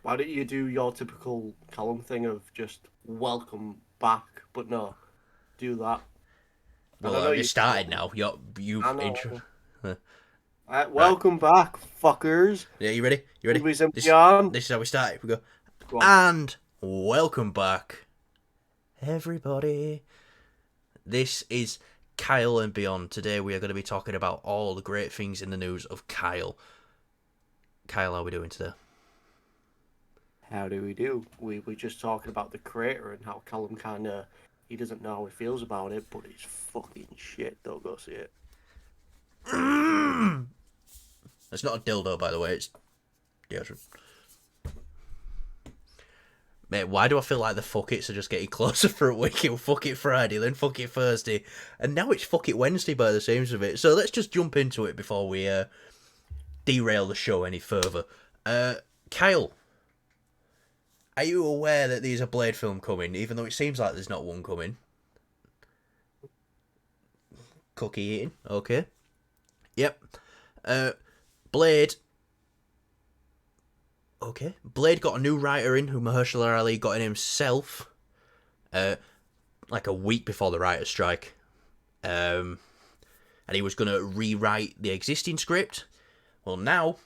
Why don't you do your typical Callum thing of just welcome back, but no, do that. And I Well, know I've you. just started now. You've I intro. know. Right. Welcome back, fuckers. Yeah, you ready? You ready? Simply simply This on. this is how we start. We go. Go on. And welcome back, everybody. This is Kyle and Beyond. Today we are going to be talking about all the great things in the news of Kyle. Kyle, how are we doing today? How do we do? We were just talking about the creator and how Callum kind of he doesn't know how he feels about it, but it's fucking shit. Don't go see it. It's not a dildo, by the way. It's deodorant. Mate, why do I feel like the fuck it's are just getting closer for a week? It was fuck it Friday, then fuck it Thursday, and now it's fuck it Wednesday by the seams of it. So let's just jump into it before we derail the show any further. Kyle, are you aware that there's a Blade film coming, even though it seems like there's not one coming? Cookie eating, okay. Yep. Blade. Okay. Blade got a new writer in who Mahershala Ali got in himself. Like a week before the writer's strike. And he was going to rewrite the existing script. Well, now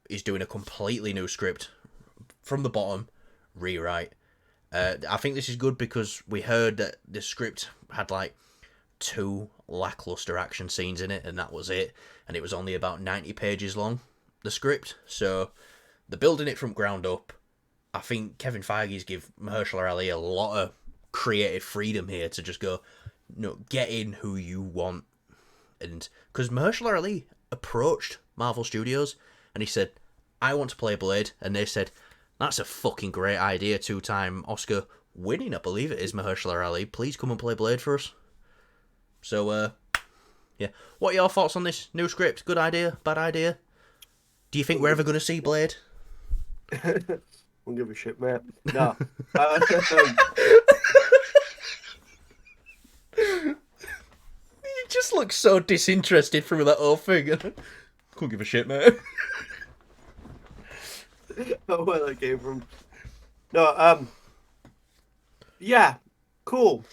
he's doing a completely new script from the bottom, rewrite. I think this is good because we heard that the script had like 2 lackluster action scenes in it, and that was it. And it was only about 90 pages long, the script. So they're building it from ground up. I think Kevin Feige's give Mahershala Ali a lot of creative freedom here to just go, no, get in who you want. And because Mahershala Ali approached Marvel Studios and he said, I want to play Blade. And they said, that's a fucking great idea. 2-time Oscar winning, I believe it is, Mahershala Ali. Please come and play Blade for us. So, yeah. What are your thoughts on this new script? Good idea? Bad idea? Do you think we're ever going to see Blade? Don't give a shit, mate. No. You just look so disinterested from that whole thing. Couldn't give a shit, mate. Where that came from. No, yeah, cool.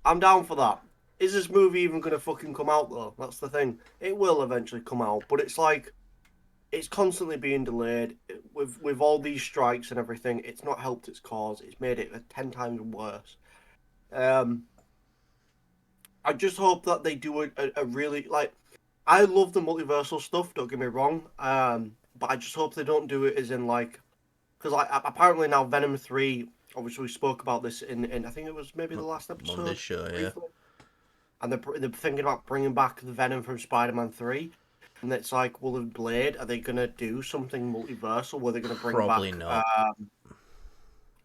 I'm down for that. Is this movie even gonna fucking come out though? That's the thing. It will eventually come out, but it's like it's constantly being delayed with all these strikes and everything. It's not helped its cause. It's made it 10 times worse. Um, I just hope that they do a really like. I love the multiversal stuff. Don't get me wrong. But I just hope they don't do it as in like because like apparently now Venom 3. Obviously, we spoke about this in I think it was maybe the last Monday's episode. show, yeah. Briefly. And they're thinking about bringing back the Venom from Spider-Man 3. And it's like, well, with Blade, are they going to do something multiversal? Were they going to bring Probably back... not.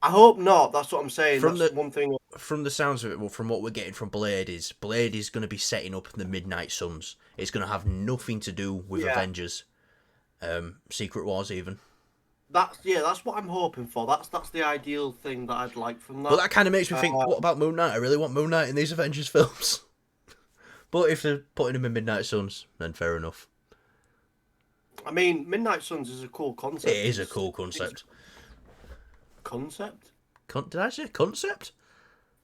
I hope not. That's what I'm saying. From That's the one thing. from the sounds of it, well, from what we're getting from Blade is going to be setting up the Midnight Suns. It's going to have nothing to do with Yeah, Avengers, Secret Wars even. that's what I'm hoping for. That's the ideal thing that I'd like from But that. that kind of makes me think, Uh, what about Moon Knight? I really want Moon Knight in these Avengers films. But if they're putting him in Midnight Suns, then fair enough. I mean, Midnight Suns is a cool It concept. is a It's cool it's concept. concept. Did I say concept?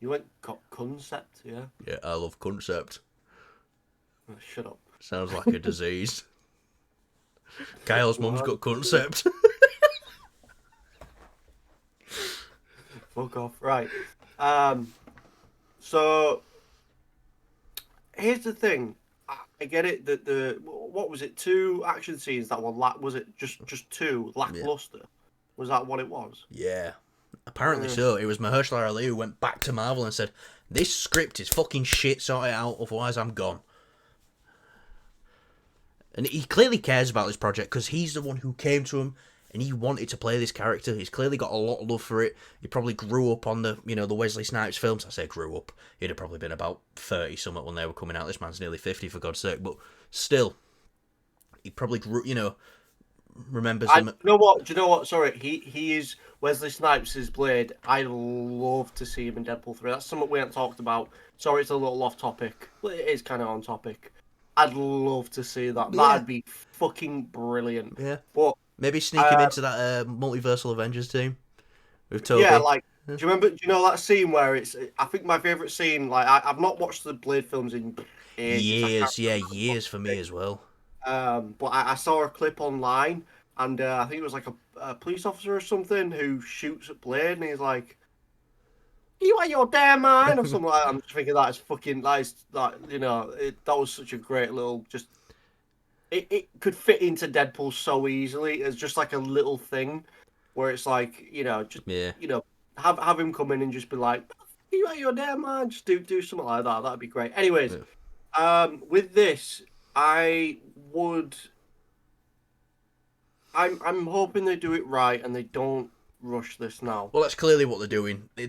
You went concept, yeah. Yeah, I love concept. Oh, shut up. Sounds like a disease. Kyle's mum's What? got concept. Fuck off. Right. So here's the thing. I get it that the what was it? 2 action scenes that were was it just 2 Yeah. lackluster? Was that what it was? Yeah. Apparently so. It was Mahershala Ali who went back to Marvel and said, this script is fucking shit, sort it out, otherwise I'm gone. And he clearly cares about this project because he's the one who came to him and he wanted to play this character. He's clearly got a lot of love for it. He probably grew up on the Wesley Snipes films. I say grew up. He'd have probably been about 30 something when they were coming out. This man's nearly 50 for God's sake. But still, he probably grew, remembers them. Do you know what? Do you know what? Sorry, he is Wesley Snipes' Blade. I love to see him in Deadpool 3. That's something we haven't talked about. Sorry, it's a little off topic. But it is kind of on topic. I'd love to see that. Yeah. That'd be fucking brilliant. Yeah. But Maybe sneak him into that multiversal Avengers team with Toby. Yeah, like, do you know that scene where it's? I think my favorite scene. Like, I've not watched the Blade films in ages. I can't Years, yeah, remember years for me as well. but I saw a clip online, and I think it was like a police officer or something who shoots at Blade, and he's like, "You out your damn mind," or something like that. I'm just thinking that is fucking nice. Like, that was such a great little just. It could fit into Deadpool so easily as just like a little thing, where it's like just Yeah. have him come in and just be like, "You out your damn mind," just do something like that. That'd be great. Anyways, with this, I would. I'm hoping they do it right and they don't rush this now. Well, that's clearly what they're doing. I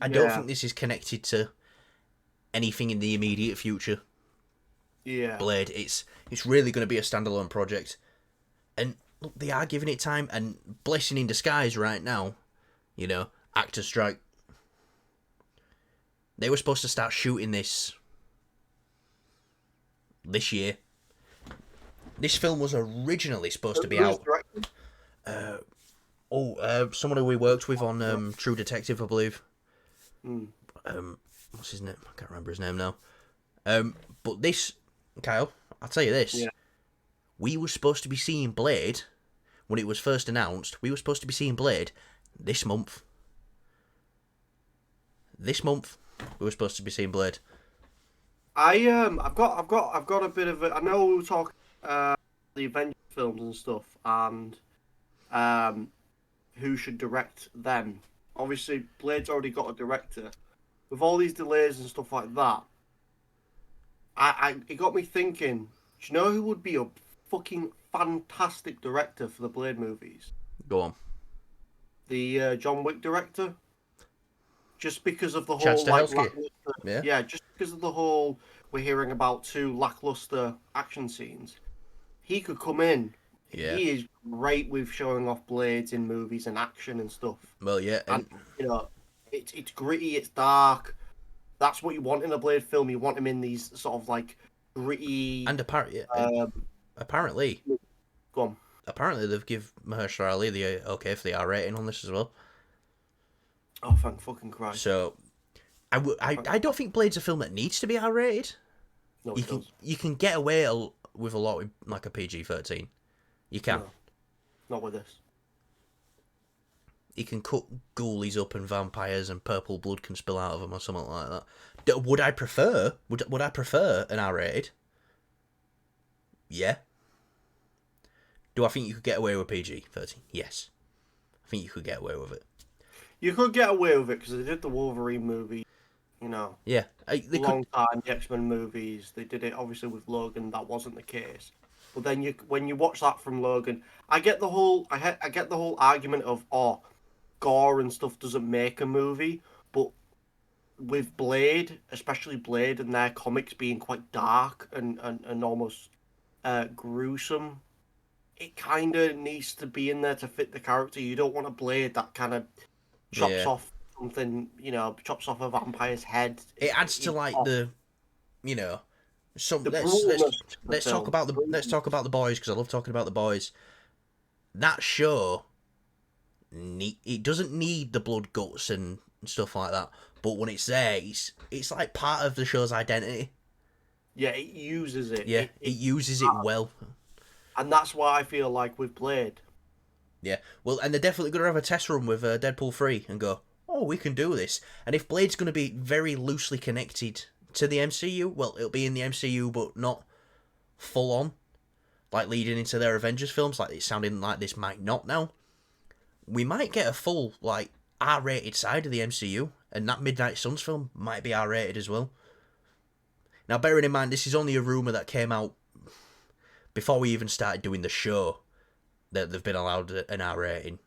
don't Yeah. think this is connected to anything in the immediate future. Yeah. Blade, it's really going to be a standalone project, and look, they are giving it time. And blessing in disguise right now, actor strike. They were supposed to start shooting this year. This film was originally supposed to be Who's out. directing? Someone who we worked with on True Detective, I believe. Hmm. What's his name? I can't remember his name now. But this, Kyle, I'll tell you this. Yeah. We were supposed to be seeing Blade when it was first announced. We were supposed to be seeing Blade this month. This month, we were supposed to be seeing Blade. I've got a bit of a. I know we were talking the Avengers films and stuff, and who should direct them. Obviously, Blade's already got a director. With all these delays and stuff like that, it got me thinking. Do you know who would be a fucking fantastic director for the Blade movies? Go on. The John Wick director. Just because of the Chad whole like Stahelski. Yeah. just because of the whole we're hearing about two lackluster action scenes, he could come in. Yeah. He is great with showing off blades in movies and action and stuff. Well, yeah. And it's gritty, it's dark. That's what you want in a Blade film. You want him in these sort of like gritty. And apparently, Go on. Apparently, they've give Mahershala Ali the okay for the R rating on this as well. Oh, thank fucking Christ! So, I don't think Blade's a film that needs to be R rated. No, You can get away with a lot with like a PG-13. You can. No, not with this. You can cut ghoulies up and vampires and purple blood can spill out of them or something like that. Would I prefer? Would I prefer an R rated? Yeah. Do I think you could get away with PG-13? Yes. I think you could get away with it. You could get away with it because they did the Wolverine movie, Yeah. Long time, the X-Men movies. They did it obviously with Logan. That wasn't the case. But then when you watch that from Logan, I get the whole argument of gore and stuff doesn't make a movie, but with Blade, especially Blade and their comics being quite dark and almost gruesome, it kind of needs to be in there to fit the character. You don't want a Blade that kind of chops off something, chops off a vampire's head. It adds to like some. Let's talk about the boys because I love talking about the boys. That show, it doesn't need the blood, guts, and stuff like that. But when it's there, it's like part of the show's identity. Yeah, it uses it. Yeah, it uses it well. And that's why I feel like with Blade. Yeah, well, and they're definitely going to have a test run with Deadpool 3 and go, oh, we can do this. And if Blade's going to be very loosely connected to the MCU, well, it'll be in the MCU, but not full on. Like leading into their Avengers films, like it's sounding like this might not now. We might get a full, like, R-rated side of the MCU, and that Midnight Suns film might be R-rated as well. Now, bearing in mind, this is only a rumour that came out before we even started doing the show, that they've been allowed an R rating.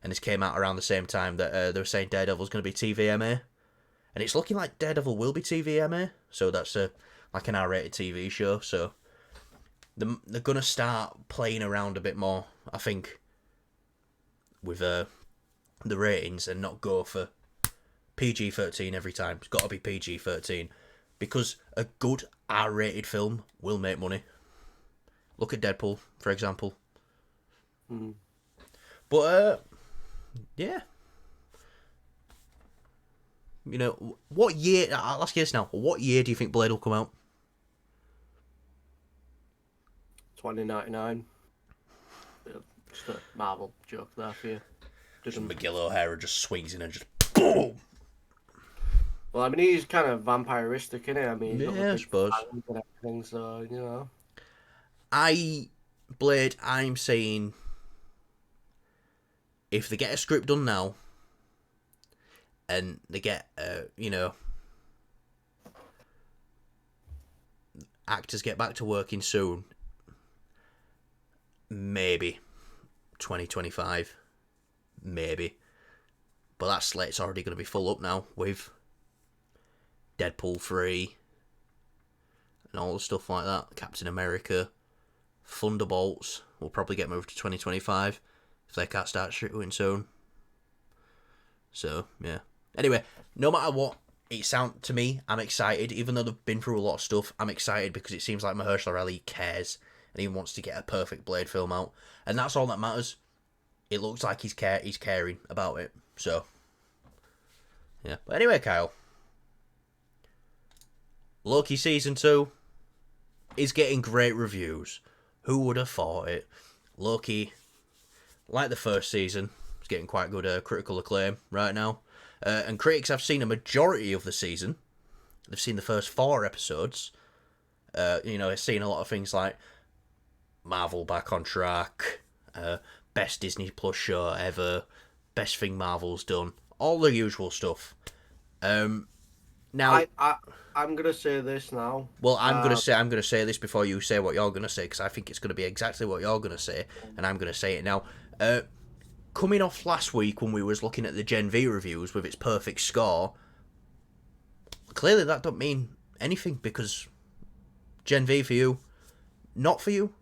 And this came out around the same time that they were saying Daredevil's going to be TVMA. And it's looking like Daredevil will be TVMA. So that's like an R-rated TV show. So they're going to start playing around a bit more, I think, with the ratings and not go for PG-13 every time. It's got to be PG-13. Because a good R-rated film will make money. Look at Deadpool, for example. But yeah. You know, what year? I'll ask you this now. What year do you think Blade will come out? 2099. Just a Marvel joke there for you. Just Miguel O'Hara just swings in and just boom. Well, I mean, he's kind of vampiristic, isn't he? I mean, he's got the Yeah, I big suppose. fangs and everything, so, you know. Blade, I'm saying if they get a script done now and they get, you know, actors get back to working soon, maybe 2025, maybe. But that slate's already going to be full up now with Deadpool 3 and all the stuff like that. Captain America, Thunderbolts will probably get moved to 2025 if they can't start shooting soon. So, yeah. Anyway, no matter what, it sounds to me, I'm excited. Even though they've been through a lot of stuff, I'm excited because it seems like Mahershala Ali cares and he wants to get a perfect Blade film out. And that's all that matters. It looks like he's caring about it. So, yeah. But anyway, Kyle. Loki Season 2 is getting great reviews. Who would have thought it? Loki, like the first season, is getting quite good critical acclaim right now. And critics have seen a majority of the season. They've seen the first 4 episodes. You know, they've seen a lot of things like Marvel back on track, best Disney Plus show ever, best thing Marvel's done, all the usual stuff. Now, I'm gonna say this now. well, I'm gonna say this before you say what you're gonna say because I think it's gonna be exactly what you're gonna say, and I'm gonna say it now. Coming off last week when we was looking at the Gen V reviews with its perfect score, clearly that don't mean anything because Gen V for you, not for you.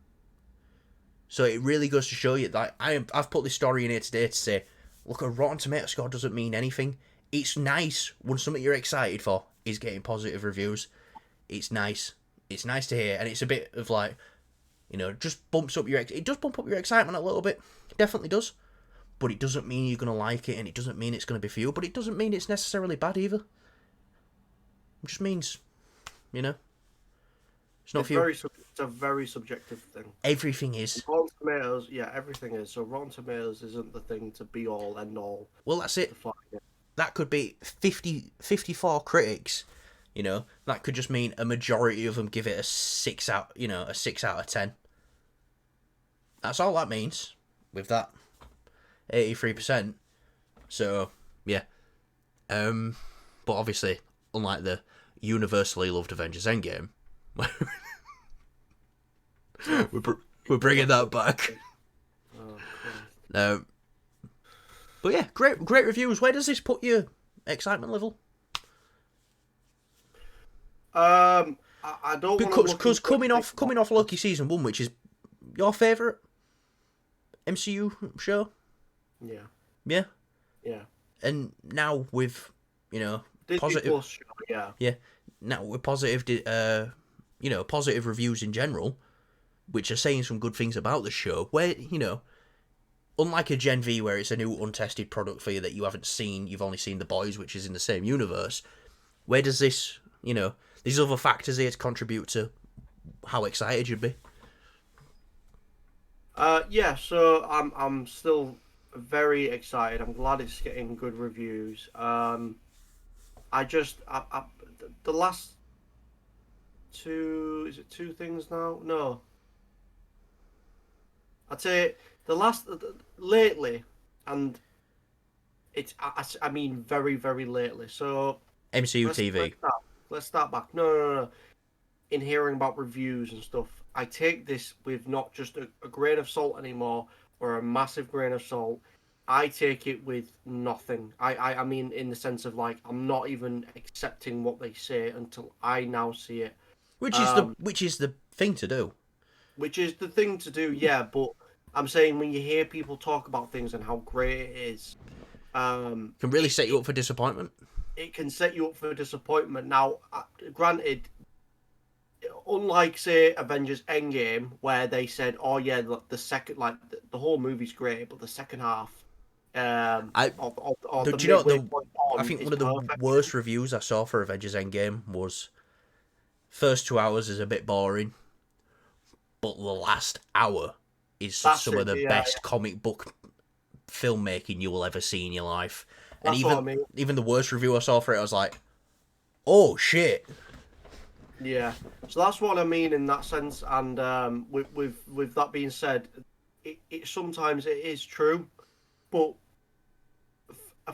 So it really goes to show you that I've put this story in here today to say, look, a Rotten Tomato score doesn't mean anything. It's nice when something you're excited for is getting positive reviews. It's nice. It's nice to hear, and it's a bit of like, you know, just bumps up it does bump up your excitement a little bit. It definitely does. But it doesn't mean you're going to like it, and it doesn't mean it's going to be for you, but it doesn't mean it's necessarily bad either. It just means, you know, it's not for you. It's a very subjective thing. Everything is. Rotten Tomatoes, yeah, everything is. So Rotten Tomatoes isn't the thing to be all, end all. Well, that's it. That could be 54 critics, you know. That could just mean a majority of them give it a 6 out of 10. That's all that means with that 83%. So, yeah. But obviously, unlike the universally loved Avengers Endgame, we're bringing that back. Oh, but yeah, great reviews. Where does this put your excitement level? I don't because coming off Loki season 1, which is your favourite MCU show. Yeah. And now with, you know, Disney positive Plus show, yeah. Now with positive positive reviews in general, which are saying some good things about the show, where, you know, unlike a Gen V where it's a new untested product for you that you haven't seen, you've only seen The Boys, which is in the same universe, where does this, you know, these other factors here to contribute to how excited you'd be? Yeah, so I'm still very excited. I'm glad it's getting good reviews. The last two, is it 2 things now? No. I'd say lately, and I mean very, very lately. So MCU TV. Let's start back. No. In hearing about reviews and stuff, I take this with not just a grain of salt anymore, or a massive grain of salt. I take it with nothing. I mean, in the sense of like, I'm not even accepting what they say until I now see it. Which is the thing to do. Which is the thing to do, yeah. But I'm saying when you hear people talk about things and how great it is, can really set you up for disappointment. It can set you up for disappointment. Now, granted, unlike say Avengers Endgame, where they said, "Oh yeah, the second like the whole movie's great, but the second half, I or the do you know midway the? point I on think is one of the perfect." worst reviews I saw for Avengers Endgame was first 2 hours is a bit boring, but the last hour is That's some of it. the Yeah, best comic book filmmaking you will ever see in your life. And that's what I mean. even the worst review I saw for it, I was like, oh shit. Yeah, so that's what I mean in that sense. And with that being said, it sometimes it is true, but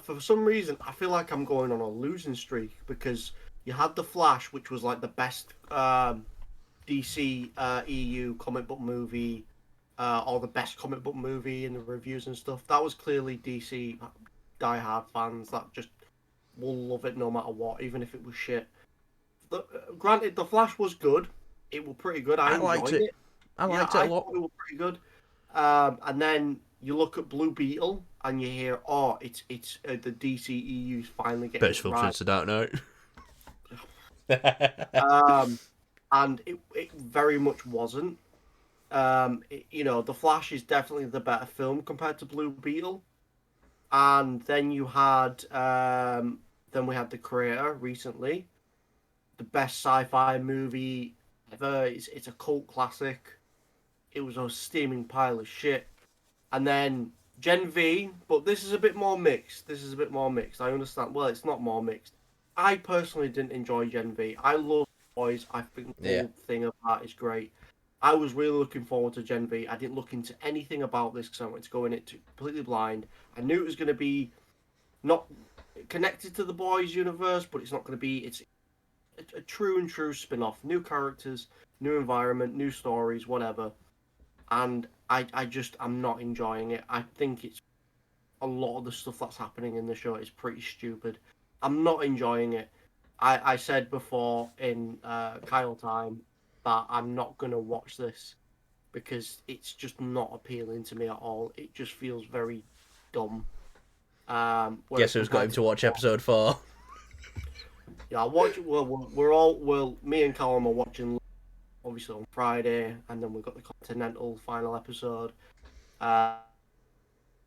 for some reason I feel like I'm going on a losing streak because you had the Flash, which was like the best DC EU comic book movie, or the best comic book movie in the reviews and stuff. That was clearly DC diehard fans that just will love it no matter what, even if it was shit. Granted, the Flash was good. It was pretty good. I I liked enjoyed it. it. I Yeah, liked it a I lot. thought it was pretty good. And then you look at Blue Beetle and you hear, oh, it's the DCEU's finally getting Best it film right. since the Dark Knight. Um, and it very much wasn't. The Flash is definitely the better film compared to Blue Beetle. And then then we had The Creator recently, the best sci-fi movie ever. It's a cult classic. It was a steaming pile of shit. And then Gen V, but this is a bit more mixed. This is a bit more mixed. I understand. Well, it's not more mixed. I personally didn't enjoy Gen V. I love boys. I think the Yeah. whole thing of that is great. I was really looking forward to Gen V. I didn't look into anything about this because I wanted to go in it completely blind. I knew it was going to be not connected to the boys universe, but it's not going to be. It's a true and true spin-off. New characters, new environment, new stories, whatever. And I'm not enjoying it. I think it's a lot of the stuff that's happening in the show is pretty stupid. I'm not enjoying it. I said before in Kyle time that I'm not gonna watch this because it's just not appealing to me at all. It just feels very dumb. Whereas Guess who's got him compared to watch episode 4? yeah, I watch. We're all me and Callum are watching obviously on Friday, and then we've got the Continental final episode. Uh,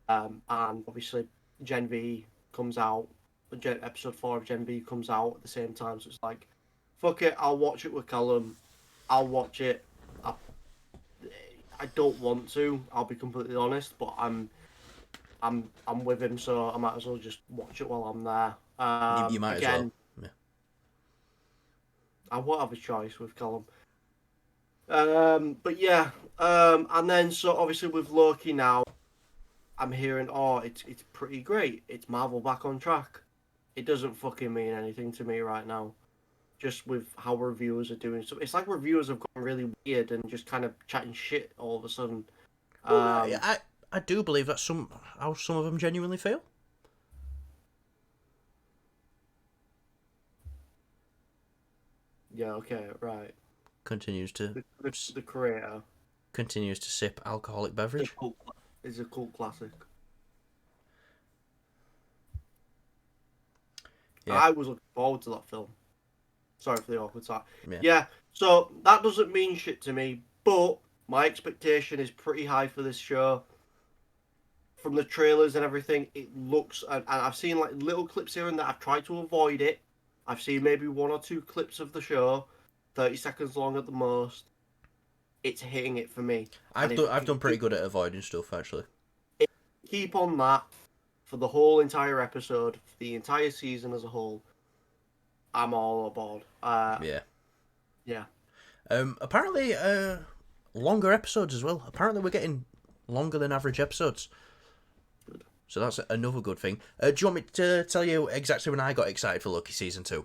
and obviously Gen V comes out. Episode 4 of Gen V comes out at the same time, so it's like, fuck it, I'll watch it with Callum. I'll watch it. I, I don't want to. I'll be completely honest, but I'm with him, so I might as well just watch it while I'm there. You might Again, as well. Yeah. I won't have a choice with Callum. But yeah, and then so obviously with Loki now, I'm hearing, oh, it's pretty great. It's Marvel back on track. It doesn't fucking mean anything to me right now. Just with how reviewers are doing, so it's like reviewers have gone really weird and just kind of chatting shit all of a sudden. Well, I do believe that how some of them genuinely feel. Yeah, okay, right. Continues to The creator continues to sip alcoholic beverage. is a cult classic. Yeah. I was looking forward to that film. Sorry for the awkward start. Yeah. Yeah, so that doesn't mean shit to me, but my expectation is pretty high for this show. From the trailers and everything, it looks, and I've seen like little clips here and there. I've tried to avoid it. I've seen maybe 1 or 2 clips of the show, 30 seconds long at the most. It's hitting it for me. I've done pretty good at avoiding stuff actually. Keep on that for the whole entire episode, for the entire season as a whole. I'm all aboard. Yeah. Yeah. Apparently, longer episodes as well. Apparently, we're getting longer than average episodes. Good. So that's another good thing. Do you want me to tell you exactly when I got excited for Loki season 2?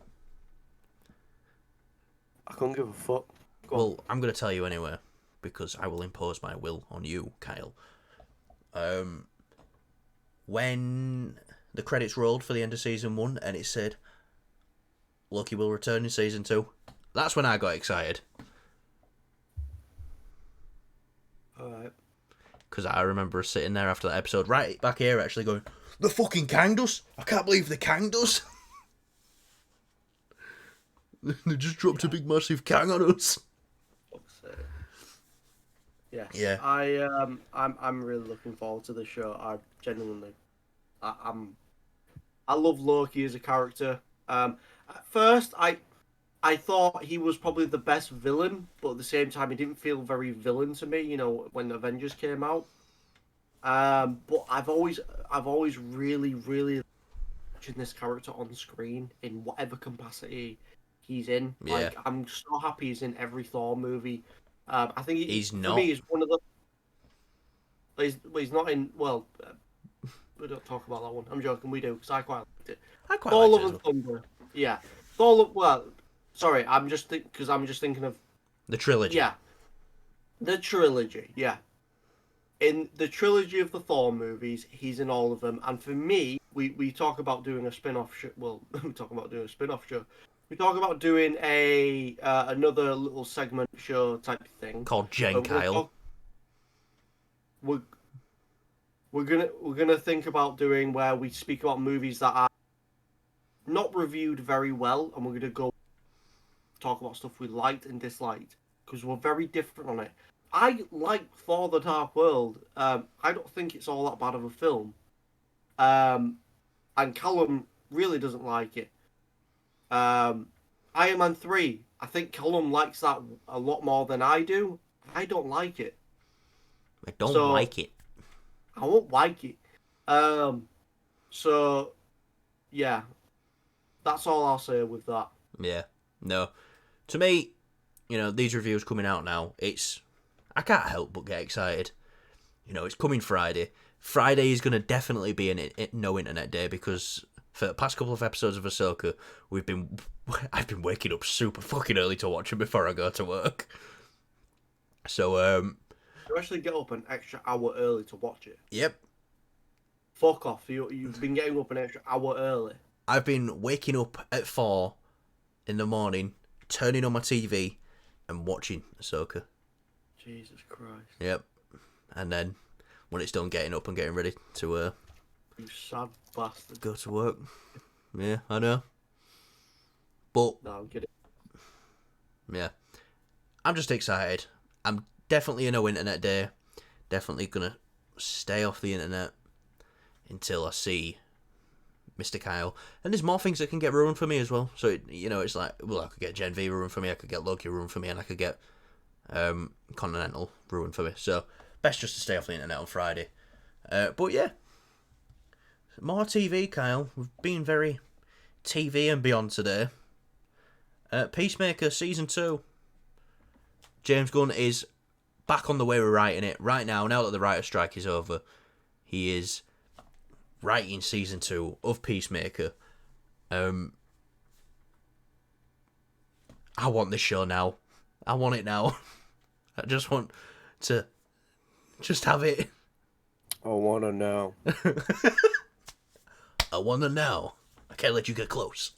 I couldn't give a fuck. Well, I'm going to tell you anyway, because I will impose my will on you, Kyle. When the credits rolled for the end of season 1 and it said Loki will return in season 2, that's when I got excited. Alright. Because I remember sitting there after that episode, right back here, actually going, the fucking Kang does? I can't believe the Kang does. They just dropped a big massive Kang on us. Yes, Yeah. I'm really looking forward to the show. I love Loki as a character. At first, I thought he was probably the best villain, but at the same time, he didn't feel very villain to me. You know, when the Avengers came out. But I've always really watching this character on screen in whatever capacity he's in. Yeah. Like, I'm so happy he's in every Thor movie. I think He's for not. me, he's one of the. He's not in. Well, we don't talk about that one. I'm joking. We do because I quite liked it. I quite Thor: liked it Love as and well. Thunder. Yeah, Thor. Well, sorry. Because I'm just thinking of The trilogy. yeah, the trilogy. Yeah, in the trilogy of the Thor movies, he's in all of them. And for me, we talk about doing a spin-off show. Well, we talk about doing a spin-off show. We talk about doing a another little segment show type thing. Called Jen We're gonna Kyle. talk. We're, we're gonna think about doing where we speak about movies that are not reviewed very well, and we're gonna go talk about stuff we liked and disliked because we're very different on it. I like Thor: The Dark World. I don't think it's all that bad of a film. And Callum really doesn't like it. Iron Man 3. I think Callum likes that a lot more than I do. I don't like it. I don't So like it. I won't like it. Um, so yeah, that's all I'll say with that. Yeah. No. To me, these reviews coming out now, I can't help but get excited. It's coming Friday. Friday is going to definitely be a no internet day because for the past couple of episodes of Ahsoka, I've been waking up super fucking early to watch it before I go to work. So, You actually get up an extra hour early to watch it. yep. Fuck off. You've been getting up an extra hour early. I've been waking up at 4 in the morning, turning on my TV and watching Ahsoka. Jesus Christ. Yep. And then when it's done, getting up and getting ready to You sad bastard. go to work. Yeah, I know. But No, I'm kidding. yeah, I'm just excited. I'm definitely a no internet day. Definitely gonna stay off the internet until I see Mr. Kyle. And there's more things that can get ruined for me as well. So it's like, well, I could get Gen V ruined for me. I could get Loki ruined for me, and I could get Continental ruined for me. So best just to stay off the internet on Friday. But yeah, more TV, Kyle. We've been very TV and beyond today. Peacemaker Season 2. James Gunn is back on the way with writing it. Right now that the writer's strike is over, he is writing Season 2 of Peacemaker. I want this show now. I want it now. I just want to just have it. I wanna know. I want to know. I can't let you get close.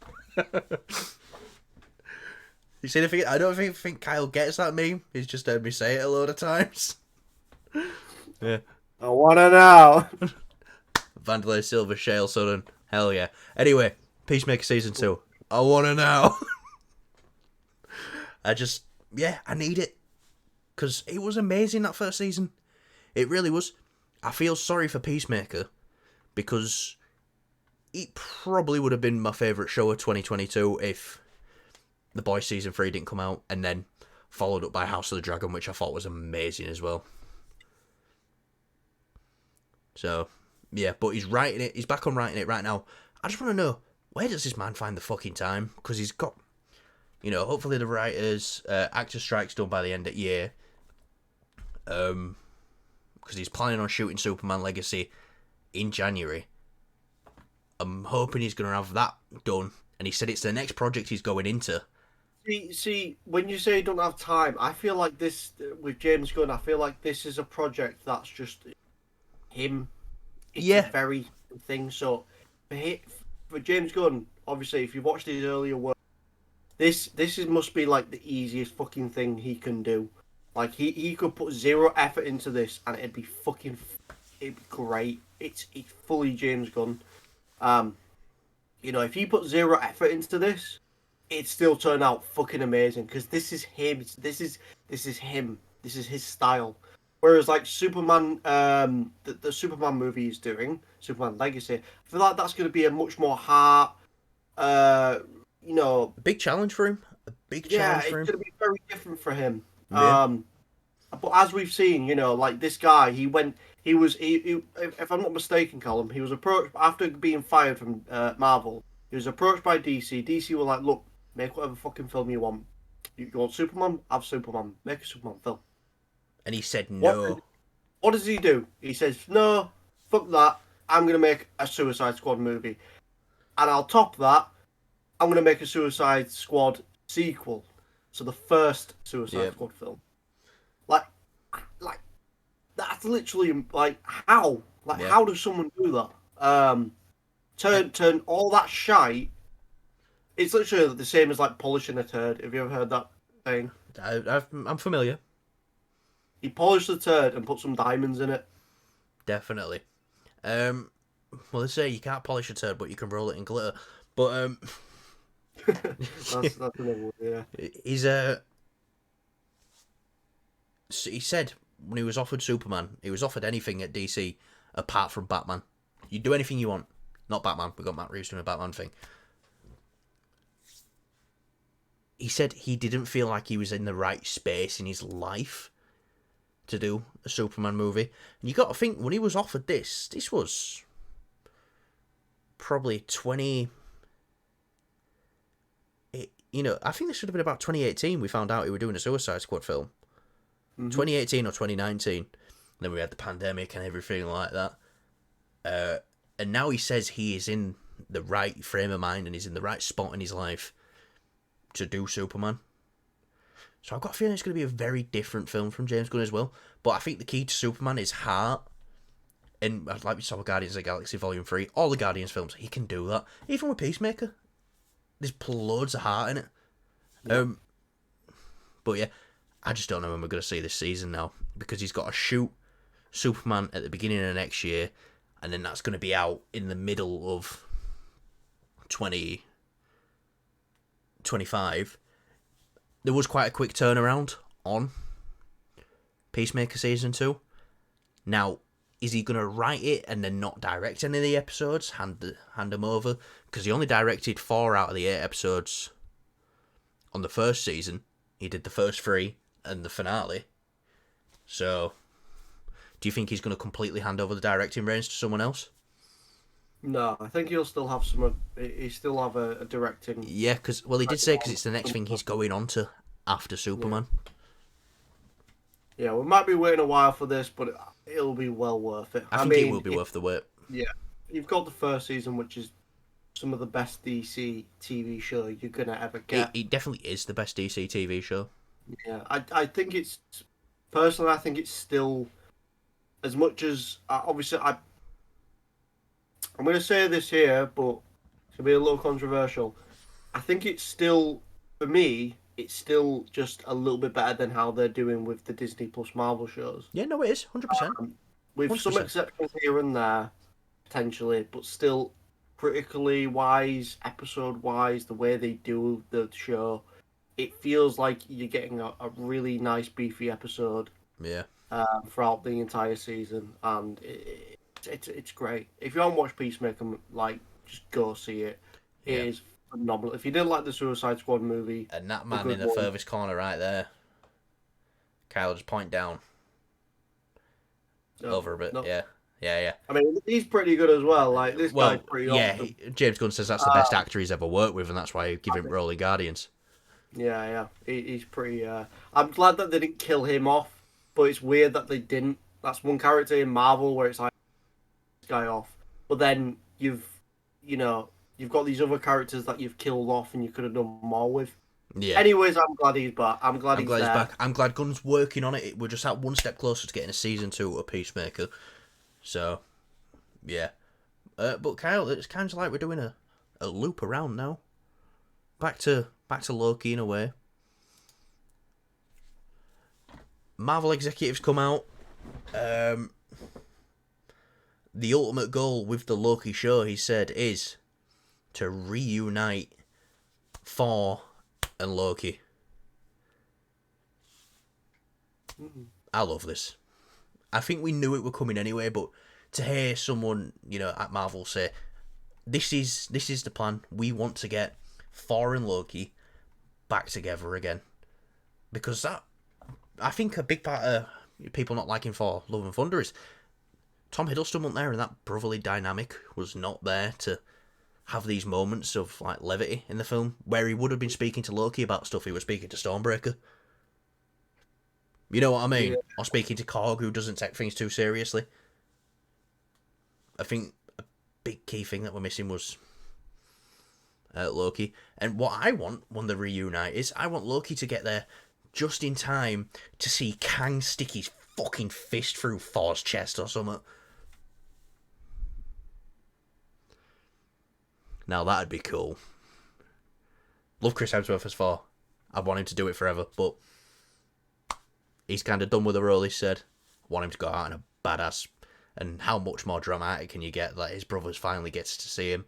You see the thing? I don't think Kyle gets that meme. He's just heard me say it a load of times. Yeah. I wanna know. Vandalay Silver Shale Sudden. Hell yeah. Anyway, Peacemaker Season 2. I want to know. I need it. Because it was amazing that first season. It really was. I feel sorry for Peacemaker because it probably would have been my favourite show of 2022 if The Boys Season 3 didn't come out and then followed up by House of the Dragon, which I thought was amazing as well. So, yeah, but he's writing it. He's back on writing it right now. I just want to know, where does this man find the fucking time? Because he's got, hopefully the writers, actor strike's done by the end of the year. Because he's planning on shooting Superman Legacy in January. I'm hoping he's going to have that done. And he said it's the next project he's going into. See, when you say you don't have time, I feel like this, with James Gunn, I feel like this is a project that's just him. It's Yeah. a very thing. So, for James Gunn, obviously, if you've watched his earlier work, must be like the easiest fucking thing he can do. Like, he could put zero effort into this and it'd be great. It's fully James Gunn. If he put zero effort into this, it'd still turn out fucking amazing because this is him. This is him. This is his style. Whereas like Superman, the Superman movie he's doing, Superman Legacy, I feel like that's going to be a much more heart, uh, you know, A big challenge for him. A big yeah, challenge it's for him. going to be very different for him. Yeah. But as we've seen, like this guy, he if I'm not mistaken, Colin, he was approached after being fired from Marvel. He was approached by DC. DC were like, look, make whatever fucking film you want. You want Superman? Have Superman. Make a Superman film. And he said What no. what does he do? He says, no, fuck that. I'm gonna make a Suicide Squad movie, and I'll top that. I'm gonna make a Suicide Squad sequel. So the first Suicide Yeah. Squad film. Like, like that's literally like how? Like Yeah. how does someone do that? Turn all that shite. It's literally the same as like polishing a turd. Have you ever heard that thing? I'm familiar. He polished the turd and put some diamonds in it. Definitely. Well, they say you can't polish a turd, but you can roll it in glitter. But That's another one, yeah. he's he said when he was offered Superman, he was offered anything at DC apart from Batman. You do anything you want. Not Batman. We got Matt Reeves doing a Batman thing. He said he didn't feel like he was in the right space in his life to do a Superman movie. And you got to think, when he was offered this was probably 20. I think this should have been about 2018. We found out he was doing a Suicide Squad film. 2018 or 2019. And then we had the pandemic and everything like that. And now he says he is in the right frame of mind and he's in the right spot in his life to do Superman. So I've got a feeling it's going to be a very different film from James Gunn as well. But I think the key to Superman is heart. And like we saw with Guardians of the Galaxy Volume 3, all the Guardians films, he can do that. Even with Peacemaker. There's loads of heart in it. Yeah. But yeah, I just don't know when we're going to see this season now. Because he's got to shoot Superman at the beginning of next year. And then that's going to be out in the middle of 2025. There was quite a quick turnaround on Peacemaker Season 2. Now, is he going to write it and then not direct any of the episodes? Hand them over? Because he only directed 4 out of the 8 episodes on the first season. He did the first 3 and the finale. So, do you think he's going to completely hand over the directing reins to someone else? No, I think he'll still have he still have a directing. Yeah, because he did say because it's the next thing he's going on to after Superman. Yeah, we might be waiting a while for this, but it'll be well worth it. I think it will be worth the wait. Yeah, you've got the first season, which is some of the best DC TV show you're gonna ever get. It definitely is the best DC TV show. Yeah, I think it's personally, I think it's still as much as obviously I'm going to say this here, but it's going to be a little controversial. I think it's still, for me, it's still just a little bit better than how they're doing with the Disney Plus Marvel shows. Yeah, no, it is 100%. With 100%. some exceptions here and there, potentially, but still, critically wise, episode wise, the way they do the show, it feels like you're getting a really nice, beefy episode. Yeah. Throughout the entire season, and it's great. If you haven't watched Peacemaker, like, just go see it. It is phenomenal. If you didn't like the Suicide Squad movie, And that man in the furthest corner right there, Kyle, just point down. Over a bit, no. Yeah. I mean, he's pretty good as well. Like, this guy's pretty awesome. James Gunn says that's the best actor he's ever worked with, and that's why he give him role in Guardians. Yeah. He's pretty. I'm glad that they didn't kill him off, but it's weird that they didn't. That's one character in Marvel where it's like, this guy off, but then you've got these other characters that you've killed off, and you could have done more with. Yeah. Anyways, I'm glad he's back. I'm glad he's back. I'm glad Gunn's working on it. We're just at one step closer to getting a season 2 of Peacemaker. So, yeah. But Kyle, it's kind of like we're doing a loop around now. Back to Loki in a way. Marvel executives come out. The ultimate goal with the Loki show, he said, is to reunite Thor and Loki. I love this. I think we knew it were coming anyway, but to hear someone, at Marvel say, this is the plan. We want to get Thor and Loki back together again. Because I think a big part of people not liking Thor Love and Thunder is Tom Hiddleston wasn't there, and that brotherly dynamic was not there to have these moments of like levity in the film where he would have been speaking to Loki about stuff he was speaking to Stormbreaker. You know what I mean? Yeah. Or speaking to Korg, who doesn't take things too seriously. I think a big key thing that we're missing was Loki. And what I want when they reunite is I want Loki to get there just in time to see Kang stick his fucking fist through Thor's chest or something. Now that'd be cool. Love Chris Hemsworth as Thor. I'd want him to do it forever, but he's kind of done with the role, he said. I want him to go out in a badass. And how much more dramatic can you get that his brother finally gets to see him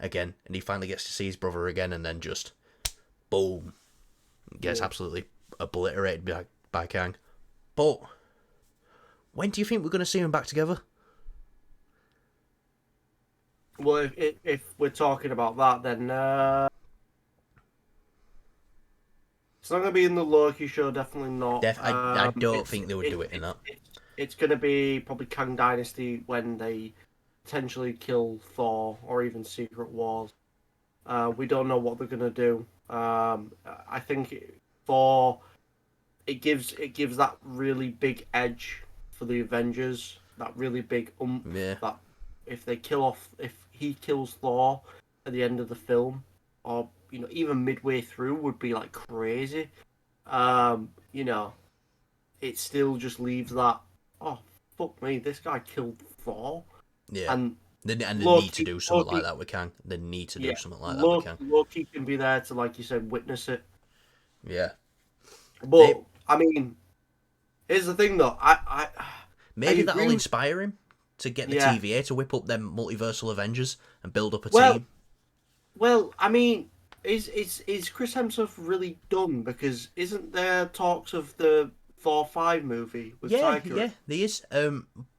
again, and he finally gets to see his brother again, and then just boom, gets absolutely obliterated by Kang. But when do you think we're going to see them back together? Well, if we're talking about that, then it's not going to be in the Loki show. Definitely not. I don't think they would do it in that. It's going to be probably Kang Dynasty when they potentially kill Thor, or even Secret Wars. We don't know what they're going to do. I think Thor, it gives that really big edge for the Avengers. That really big that if he kills Thor at the end of the film, or even midway through, would be like crazy. It still just leaves that, oh fuck me, this guy killed Thor. Yeah. And they Loki, need to do something like that with Kang. They need to do something like that with Kang. Loki can be there to, like you said, witness it. Yeah. But I mean, here's the thing though. Maybe that'll inspire him to get the TVA to whip up them multiversal Avengers and build up a team. Well, I mean, is Chris Hemsworth really done? Because isn't there talks of the Thor 5 movie with Taika? Yeah, there is.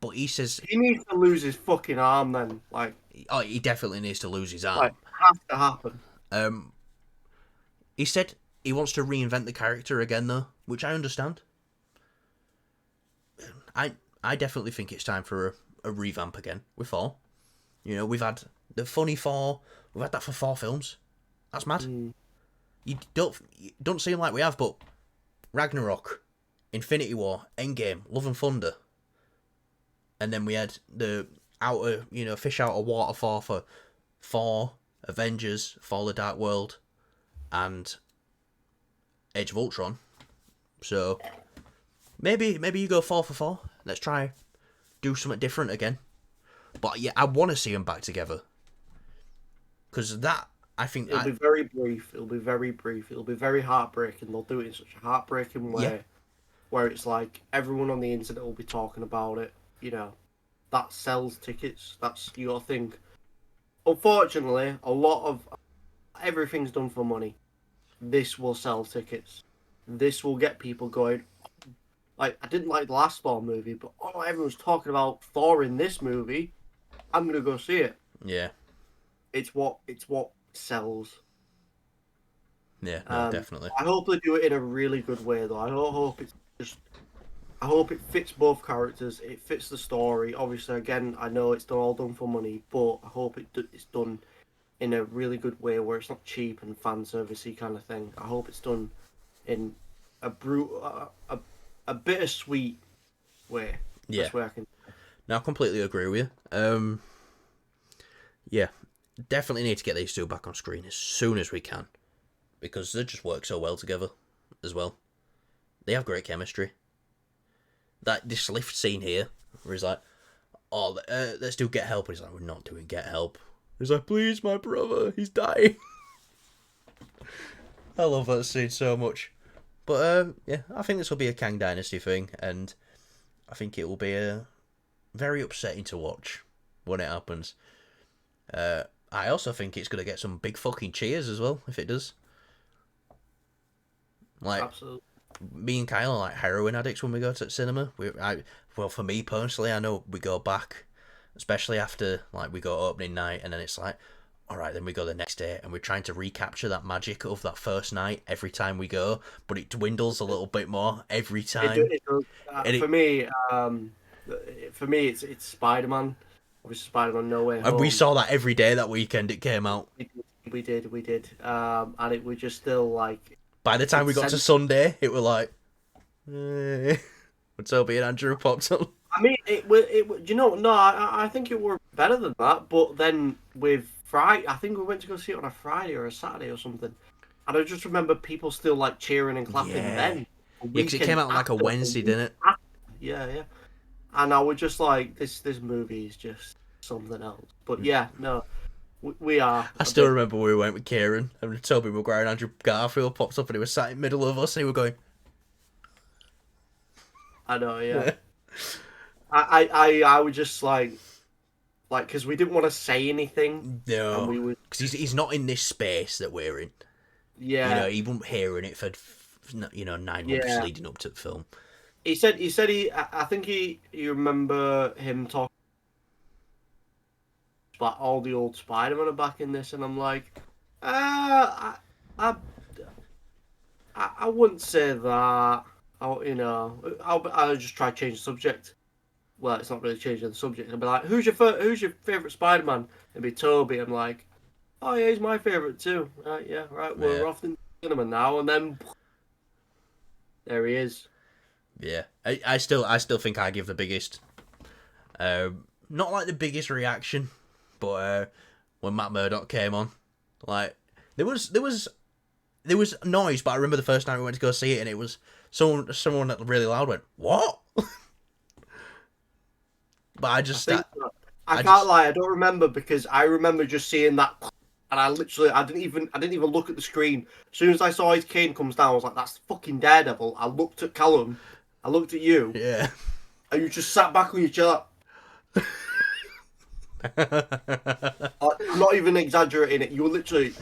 But he says he needs to lose his fucking arm then. Like, oh, he definitely needs to lose his arm. Like, has to happen. He said he wants to reinvent the character again, though, which I understand. I definitely think it's time for a revamp again with Thor. We've had the funny Thor. We've had that for 4 films. That's mad. You don't seem like we have, but Ragnarok, Infinity War, Endgame, Love and Thunder, and then we had the fish out of water for Thor, Avengers, Thor: The Dark World, and Age of Ultron. So maybe you go 4 for 4. Let's try do something different again. But yeah, I want to see them back together, because that, I think it'll be very brief. It'll be very brief. It'll be very heartbreaking. They'll do it in such a heartbreaking way, where it's like everyone on the internet will be talking about it. That sells tickets. That's your thing. Unfortunately, a lot of everything's done for money. This will sell tickets. This will get people going. Like, I didn't like the last Thor movie, but everyone's talking about Thor in this movie. I'm gonna go see it. Yeah. It's what sells. Yeah, no, definitely. I hope they do it in a really good way, though. I hope it fits both characters. It fits the story. Obviously, again, I know it's all done for money, but I hope it's done in a really good way where it's not cheap and fan servicey kind of thing. I hope it's done in a bittersweet way. Yeah. That's where I can. No, I completely agree with you. Yeah, definitely need to get these two back on screen as soon as we can, because they just work so well together as well. They have great chemistry. This lift scene here, where he's like, "Oh, let's do Get Help," and he's like, "We're not doing Get Help." He's like, "Please, my brother, he's dying." I love that scene so much. But yeah, I think this will be a Kang Dynasty thing, and I think it will be very upsetting to watch when it happens. I also think it's going to get some big fucking cheers as well, if it does. Like, Absolutely. me and Kyle are like heroin addicts when we go to the cinema. Well, for me personally, I know we go back, especially after like we go opening night, and then it's like, all right, then we go the next day, and we're trying to recapture that magic of that first night every time we go, but it dwindles a little bit more every time. It does. And For me, it's Spider-Man. Obviously, Spider-Man No Way and we Home. saw that every day that weekend it came out. We did. And it was just still like. By the time we It's got to Sunday, it was like, when Toby and Andrew popped up. I mean, you know, no, I think it were better than that. But then with Friday, I think we went to go see it on a Friday or a Saturday or something. And I just remember people still like cheering and clapping then. Yeah, because it came out on like a Wednesday, didn't it? Yeah. And I was just like, this movie is just something else. But yeah, no, we are. I still remember we went with Kieran and Toby Maguire and Andrew Garfield popped up and he was sat in the middle of us and he was going. I know, yeah. I was just like, because we didn't want to say anything. No, because he's not in this space that we're in. Yeah, you know, he wasn't hearing it for 9 months leading up to the film. He said I think he remember him talking about all the old Spider-Man are back in this, and I'm like, I wouldn't say that. I'll just try to change the subject. Well, it's not really changing the subject. I'll be like, who's your favorite Spider-Man? It'd be Toby. I'm like, oh yeah, he's my favorite too. Right, yeah, right. We're off in cinema now, and then there he is. Yeah, I still think I give the biggest, not like the biggest reaction, but when Matt Murdock came on, like there was noise, but I remember the first time we went to go see it, and it was someone that really loud went, "What?" But I can't lie, I don't remember because I remember just seeing that, and I didn't even look at the screen. As soon as I saw his cane comes down, I was like, "That's fucking Daredevil." I looked at Callum, I looked at you, yeah, and you just sat back on your chair. I'm not even exaggerating it. You were literally,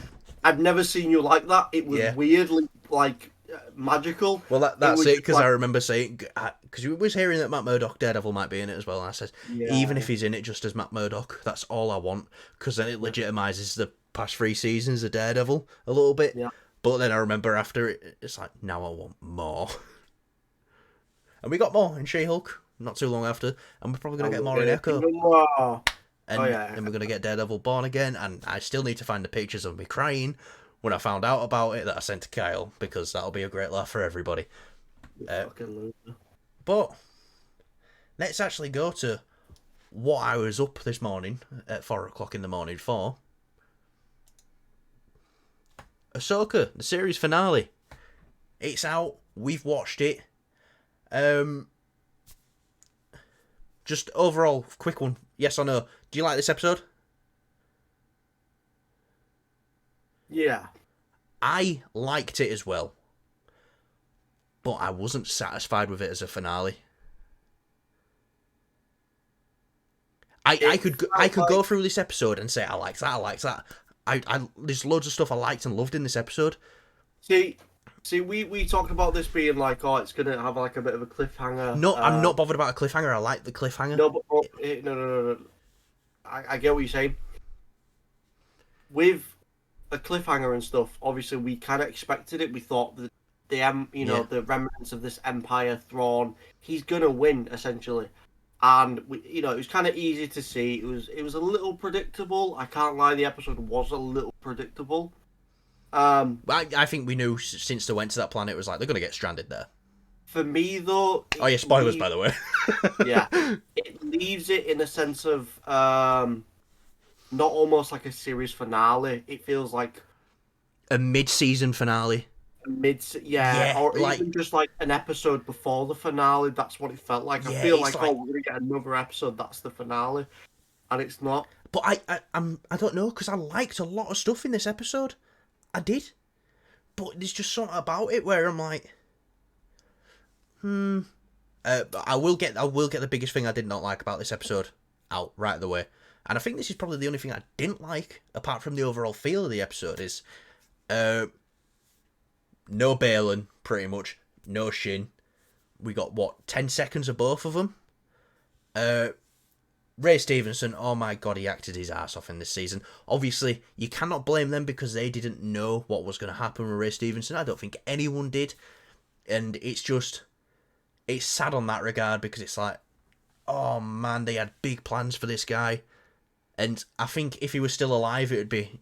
I'd never seen you like that. It was weirdly like magical. Well, that's it, because I remember saying, because we was hearing that Matt Murdock Daredevil might be in it as well, and I said, even if he's in it just as Matt Murdock, that's all I want, because then it legitimizes the past 3 seasons of Daredevil a little bit. Yeah. But then I remember after it's like, now I want more. And we got more in She-Hulk not too long after, and we're probably going to get more in Echo. And then we're going to get Daredevil Born Again, and I still need to find the pictures of me crying when I found out about it that I sent to Kyle, because that'll be a great laugh for everybody. But let's actually go to what I was up this morning at 4 o'clock in the morning for. Ahsoka, the series finale. It's out. We've watched it. Just overall, quick one. Yes or no? Do you like this episode? Yeah. I liked it as well. But I wasn't satisfied with it as a finale. I could go through this episode and say I liked that. There's loads of stuff I liked and loved in this episode. See, we talked about this being like, oh, it's gonna have like a bit of a cliffhanger. No, I'm not bothered about a cliffhanger. I like the cliffhanger. No, but no. I get what you're saying. With a cliffhanger and stuff, obviously we kind of expected it. We thought that the remnants of this Empire Thrawn, he's gonna win essentially, and it was kind of easy to see. It was a little predictable. I can't lie, the episode was a little predictable. I think we knew since they went to that planet, it was like they're gonna get stranded there. For me, though. Oh yeah, spoilers by the way. Yeah, it leaves it in a sense of not almost like a series finale. It feels like a mid-season finale. Or even just like an episode before the finale. That's what it felt like. I feel like, we're gonna get another episode. That's the finale, and it's not. But I don't know, because I liked a lot of stuff in this episode. I did, but there's just something about it where I'm like, I will get the biggest thing I did not like about this episode out right away, and I think this is probably the only thing I didn't like, apart from the overall feel of the episode, is no Balin, pretty much. no Shin. We got, 10 seconds of both of them? Ray Stevenson, oh my god, he acted his ass off in this season. Obviously, you cannot blame them because they didn't know what was going to happen with Ray Stevenson. I don't think anyone did. And it's sad on that regard because it's like, oh man, they had big plans for this guy. And I think if he was still alive, it would be,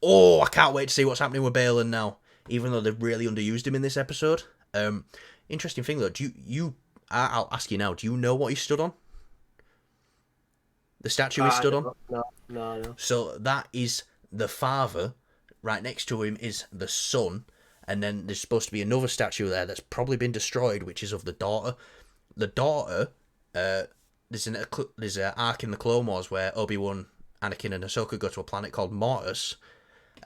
oh, I can't wait to see what's happening with Balin now. Even though they've really underused him in this episode. Interesting thing though, I'll ask you now, do you know what he stood on? The statue he stood on? No. So that is the father. Right next to him is the son. And then there's supposed to be another statue there that's probably been destroyed, which is of the daughter. The daughter, there's an arc in the Clone Wars where Obi-Wan, Anakin, and Ahsoka go to a planet called Mortis.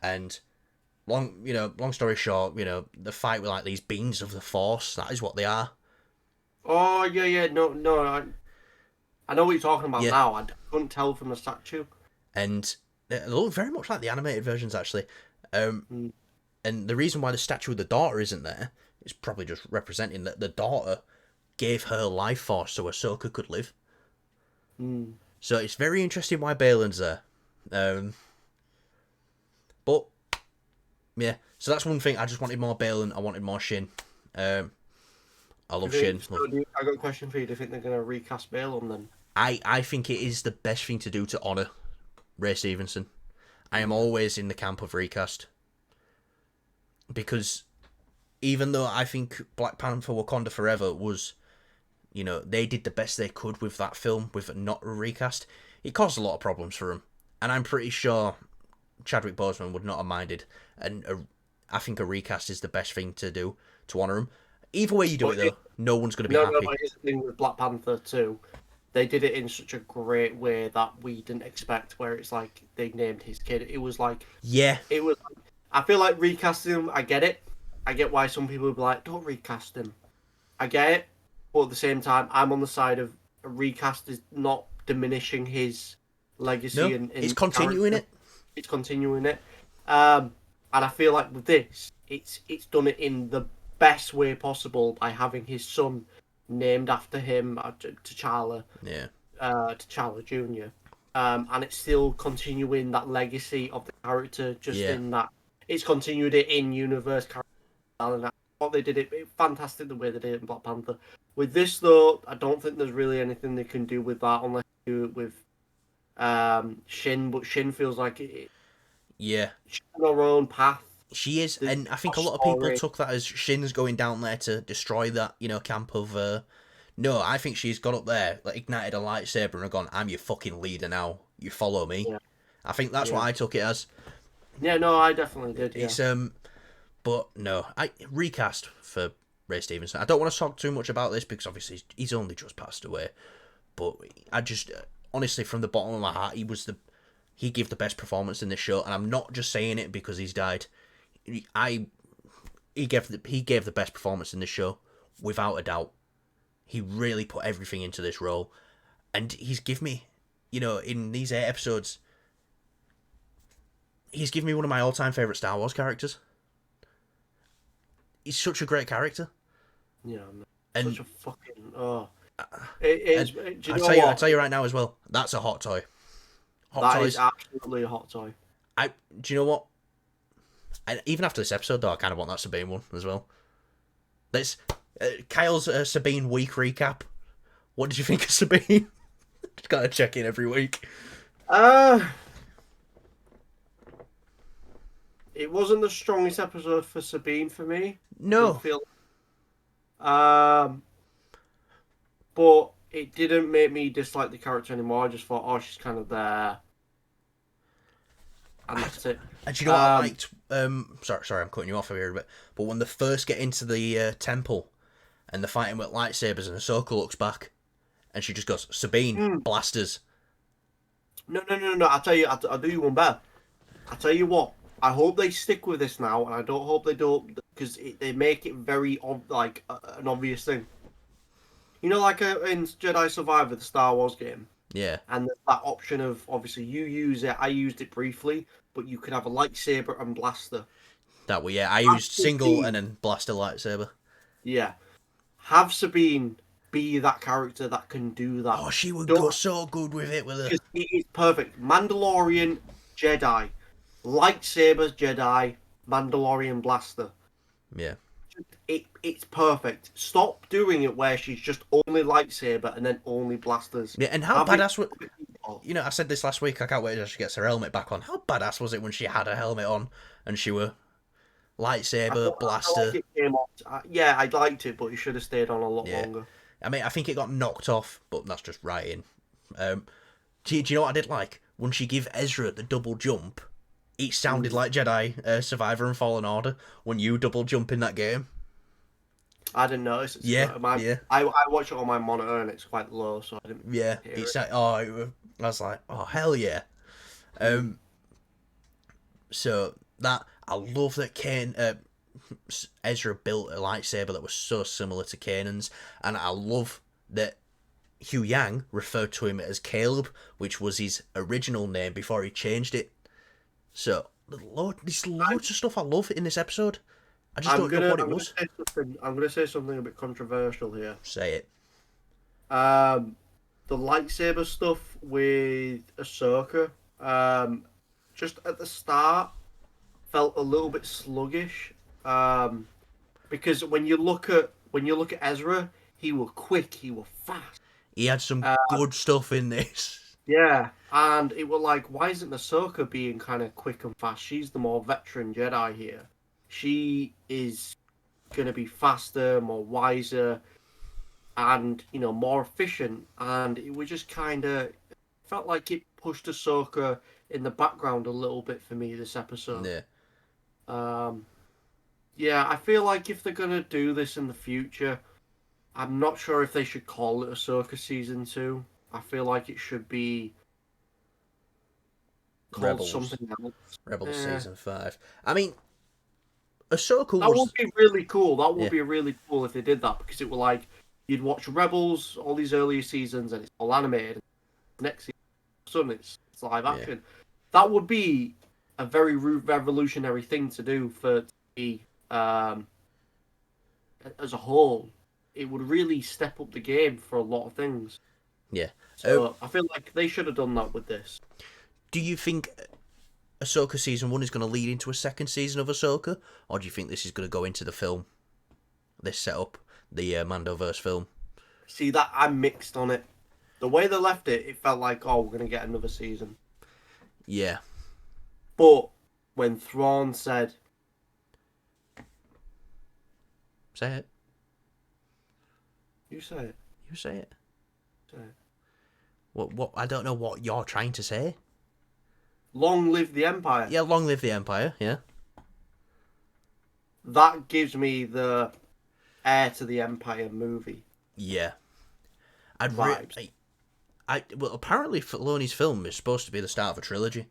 And long story short, the fight with like these beings of the Force, that is what they are. Oh, yeah, no, I know what you're talking about now. I couldn't tell from the statue. And they look very much like the animated versions, actually. And the reason why the statue of the daughter isn't there is probably just representing that the daughter gave her life force so Ahsoka could live. So it's very interesting why Balin's there. But, yeah. So that's one thing. I just wanted more Balin. I wanted more Shin. I love Shin. I got a question for you. Do you think they're going to recast Balin then? I think it is the best thing to do to honour Ray Stevenson. I am always in the camp of recast. Because even though I think Black Panther Wakanda Forever was, they did the best they could with that film, with not a recast, it caused a lot of problems for them. And I'm pretty sure Chadwick Boseman would not have minded. And I think a recast is the best thing to do to honour him. Either way you do it, though, no one's going to be happy. No, here's the thing with Black Panther 2. They did it in such a great way that we didn't expect, where it's like they named his kid. It was like... Yeah. It was... I feel like recasting him, I get it. I get why some people would be like, don't recast him. I get it. But at the same time, I'm on the side of a recast is not diminishing his legacy. No, it's continuing it. It's continuing it. And I feel like with this, it's done it in the best way possible by having his son named after him, T'Challa. Yeah. T'Challa Jr. And it's still continuing that legacy of the character, in that it's continued it in universe character. And what they did, it fantastic the way they did it in Black Panther. With this though, I don't think there's really anything they can do with that unless they do it with Shin. But Shin feels like she's on her own path. She is, and I think a lot of people took that as Shin's going down there to destroy that, camp of... No, I think she's got up there, like, ignited a lightsaber and gone, I'm your fucking leader now. You follow me. Yeah. I think that's what I took it as. Yeah, no, I definitely did, yeah. It's, but no, recast for Ray Stevenson. I don't want to talk too much about this because obviously he's only just passed away. But I just, honestly, from the bottom of my heart, he gave the best performance in this show, and I'm not just saying it because he's died. He gave the best performance in this show, without a doubt. He really put everything into this role, and he's given me, in these 8 episodes, he's given me one of my all-time favourite Star Wars characters. He's such a great character. Yeah, man. And such a fucking it is. Do you know I'll tell you right now as well. That's a hot toy. That is absolutely a hot toy. Do you know what? Even after this episode, though, I kind of want that Sabine one as well. Let's Kyle's Sabine week recap. What did you think of Sabine? Just gotta check in every week. It wasn't the strongest episode for Sabine for me. No. But it didn't make me dislike the character anymore. I just thought, she's kind of there. And that's it. And do you know what I liked? Sorry, I'm cutting you off here a bit. But when they first get into the temple and they're fighting with lightsabers and Ahsoka looks back and she just goes, Sabine, blasters. No. I'll tell you, I'll do you one better. I'll tell you what. I hope they stick with this now, and I don't hope they don't, because they make it very, an obvious thing. Like in Jedi Survivor, the Star Wars game. Yeah. And there's that option of, obviously, you use it. I used it briefly, but you can have a lightsaber and blaster. That way, yeah. I used single and then blaster lightsaber. Yeah. Have Sabine be that character that can do that. Oh, she would go Don't, so good with it with her. because it is perfect. Mandalorian Jedi, lightsabers Jedi, Mandalorian blaster. Yeah. It's perfect. Stop doing it where she's just only lightsaber and then only blasters. Yeah, and how Have it. badass was... You know, I said this last week, I can't wait until she gets her helmet back on. How badass was it when she had her helmet on and she were lightsaber, I like blaster? it came off. Yeah, I liked it, but it should have stayed on a lot Yeah. longer. I mean, I think it got knocked off, but that's just writing. Do you know what I did like? When she gave Ezra the double jump, it sounded like Jedi Survivor and Fallen Order when you double jump in that game. I didn't notice. Yeah, yeah. I watch it on my monitor and it's quite low, so I didn't Yeah, hear it's it. like, I was like, oh hell yeah. So that I love that Ezra built a lightsaber that was so similar to Kanan's, and I love that Hugh Yang referred to him as Caleb, which was his original name before he changed it. So there's loads of stuff I love in this episode. I just don't know what it was. I'm gonna say something a bit controversial here. Say it. The lightsaber stuff with Ahsoka, just at the start, felt a little bit sluggish. Because when you look at Ezra, he was quick, he was fast. He had some good stuff in this. Yeah, and it was like, why isn't Ahsoka being kind of quick and fast? She's the more veteran Jedi here. She is gonna be faster, more wiser, and more efficient. And it was just kind of felt like it pushed Ahsoka in the background a little bit for me this episode. Yeah. Yeah, I feel like if they're gonna do this in the future, I'm not sure if they should call it Ahsoka Season 2. I feel like it should be called Rebels. something else. Rebels Season 5. I mean, Ahsoka That was... would be really cool. That would Yeah. be really cool if they did that, because it were like, you'd watch Rebels, all these earlier seasons, and it's all animated. Next season, suddenly it's live action. That would be a very revolutionary thing to do for TV as a whole. It would really step up the game for a lot of things. Yeah. So I feel like they should have done that with this. Do you think Ahsoka Season 1 is going to lead into a second season of Ahsoka? Or do you think this is going to go into the film? This setup, the Mandoverse film? See, that I'm mixed on it. The way they left it, it felt like, oh, we're going to get another season. Yeah. But when Thrawn said... Say it. You say it. You say it. Say it. What? I don't know what you're trying to say. Long live the Empire. Yeah, long live the Empire, yeah. That gives me the Heir to the Empire movie. Yeah. Vibes. Well, apparently Filoni's film is supposed to be the start of a trilogy.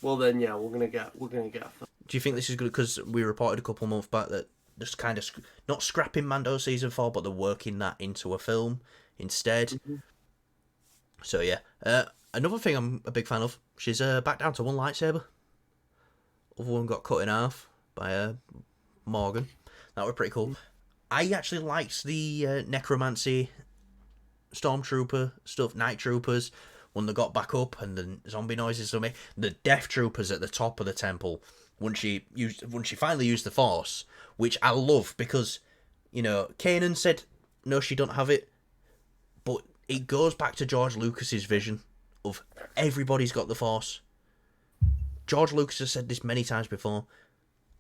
Well then, yeah, we're gonna get a film. Do you think this is good? Because we reported a couple of months back that just kind of not scrapping Mando season 4, but they're working that into a film instead. Mm-hmm. So yeah, another thing I'm a big fan of. She's back down to one lightsaber. Other one got cut in half by Morgan. That was pretty cool. I actually liked the necromancy stormtrooper stuff, night troopers, when they got back up and the zombie noises to me. The death troopers at the top of the temple when she finally used the Force, which I love because, Kanan said no, she don't have it, but it goes back to George Lucas's vision of everybody's got the Force. George Lucas has said this many times before.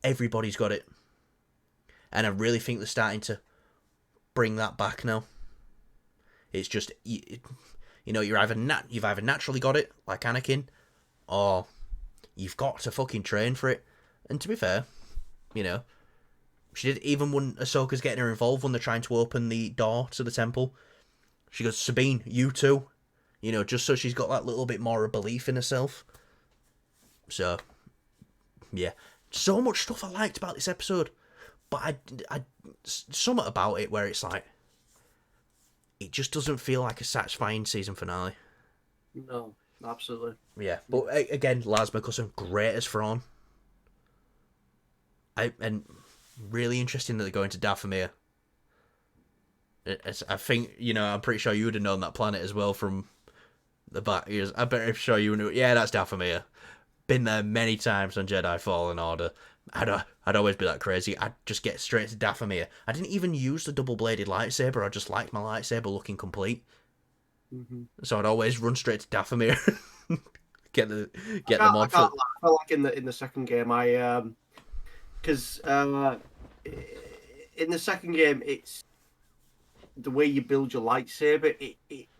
Everybody's got it, and I really think they're starting to bring that back now. It's just you've either naturally got it like Anakin, or you've got to fucking train for it. And to be fair, she did, even when Ahsoka's getting her involved when they're trying to open the door to the temple. She goes, Sabine, you too. Just so she's got that little bit more of belief in herself. So, yeah. So much stuff I liked about this episode. But I something about it where it's like, it just doesn't feel like a satisfying season finale. No, absolutely. Yeah, but again, Lars Mikkelsen, great as Thrawn. And really interesting that they're going to Dathomir. I think, I'm pretty sure you would have known that planet as well from the back years. I bet I'm sure you knew. Yeah, that's Dathomir. Been there many times on Jedi Fallen Order. I'd always be that crazy. I'd just get straight to Dathomir. I didn't even use the double-bladed lightsaber. I just liked my lightsaber looking complete. Mm-hmm. So I'd always run straight to Dathomir. get the mod. I felt like in the second game, because in the second game, it's the way you build your lightsaber.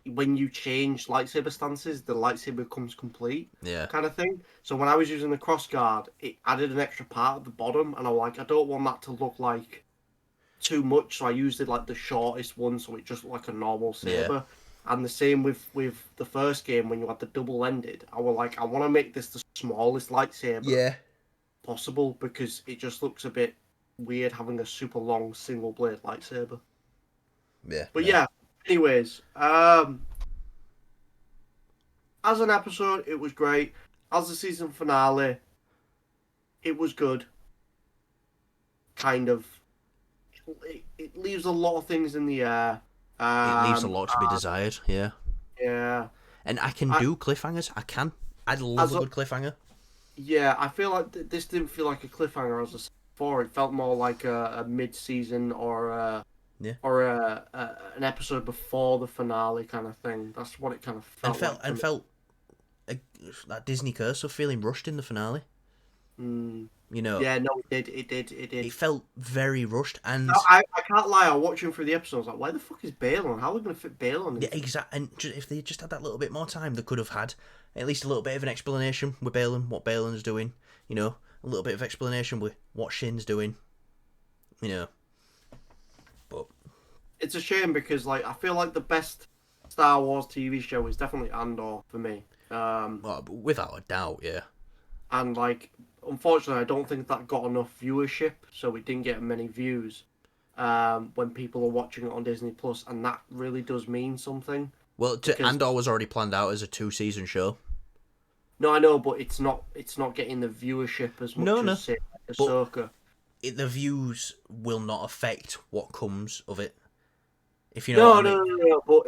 When you change lightsaber stances, the lightsaber becomes complete. Yeah. Kind of thing. So when I was using the crossguard, it added an extra part at the bottom, and I'm like, I don't want that to look like too much, so I used it like the shortest one, so it just looked like a normal saber. Yeah. And the same with the first game when you had the double-ended. I was like, I want to make this the smallest lightsaber possible, because it just looks a bit weird having a super long single blade lightsaber. Yeah. But yeah, anyways, as an episode, it was great. As a season finale, it was good. Kind of. It leaves a lot of things in the air. It leaves a lot to be desired, yeah. Yeah. And I can do cliffhangers. I can. I love a good cliffhanger. Yeah, I feel like this didn't feel like a cliffhanger as I said before. It felt more like a mid-season or an episode before the finale kind of thing. That's what it kind of felt and felt that Disney curse of feeling rushed in the finale. Yeah, no, it did. It felt very rushed, and no, I can't lie. I was watching through the episodes, like, why the fuck is Bale on? How are we going to fit Bale on? Yeah, exactly. And if they just had that little bit more time, they could have had at least a little bit of an explanation with Balin, what Balin's doing. A little bit of explanation with what Shin's doing. But it's a shame because, like, I feel like the best Star Wars TV show is definitely Andor for me. Well, without a doubt, yeah. And, like, unfortunately, I don't think that got enough viewership, so it didn't get many views when people are watching it on Disney Plus, and that really does mean something. Well, Andor was already planned out as a 2-season show. No, I know, but it's not getting the viewership as much as say, Ahsoka. The views will not affect what comes of it. If you know what I mean. No.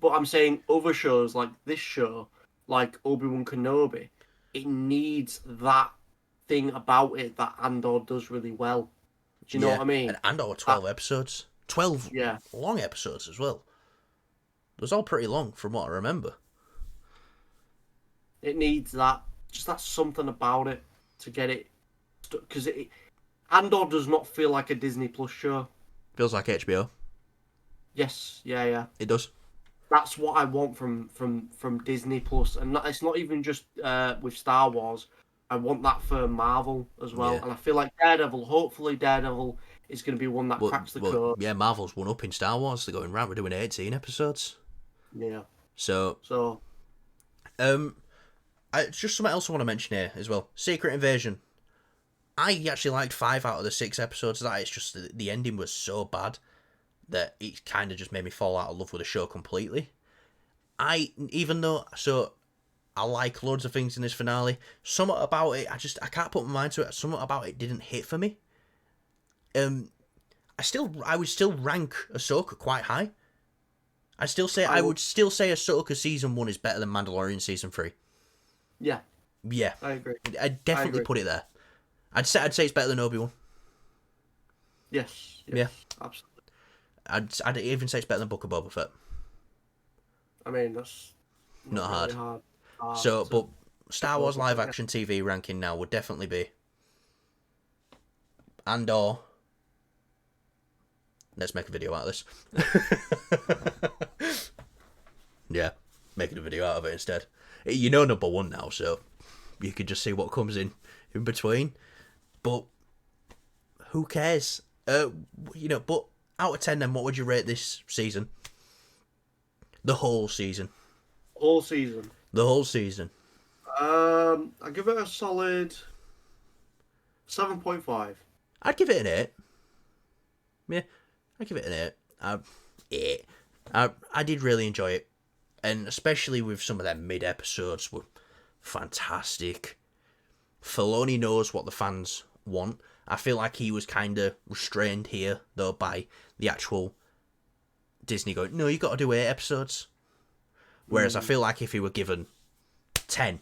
But I'm saying other shows like this show, like Obi-Wan Kenobi, it needs that thing about it that Andor does really well. Do you know what I mean? And Andor 12 episodes. 12 long episodes as well. It was all pretty long from what I remember. It needs that. Just that something about it to get it. Because Andor does not feel like a Disney Plus show. Feels like HBO. Yes, yeah. It does. That's what I want from Disney Plus, and it's not even just with Star Wars. I want that for Marvel as well, and I feel like hopefully Daredevil is going to be one that cracks the code. Yeah, Marvel's one up in Star Wars. They're going, right, we're doing 18 episodes. Yeah. So. It's just something else I want to mention here as well. Secret Invasion. I actually liked 5 out of the 6 episodes of that. It's just the ending was so bad that it kind of just made me fall out of love with the show completely. I like loads of things in this finale. Something about it, I can't put my mind to it. Something about it didn't hit for me. I would still rank Ahsoka quite high. I would still say Ahsoka season 1 is better than Mandalorian season 3. Yeah. Yeah. I agree. I'd definitely put it there. I'd say it's better than Obi-Wan. Yes. Yeah. Absolutely. I'd even say it's better than Book of Boba Fett. I mean, that's not really hard. But Star Wars live action TV ranking now would definitely be Andor. Let's make a video out of this. Yeah, making a video out of it instead. Number 1 now, so you can just see what comes in between. But who cares? But out of 10, then what would you rate this season? The whole season. The whole season. I give it a solid 7.5. I'd give it an 8. Yeah, I'd give it an 8. 8. I did really enjoy it. And especially with some of their mid-episodes were fantastic. Filoni knows what the fans want. I feel like he was kind of restrained here, though, by the actual Disney going, no, you got to do 8 episodes. Whereas I feel like if he were given 10,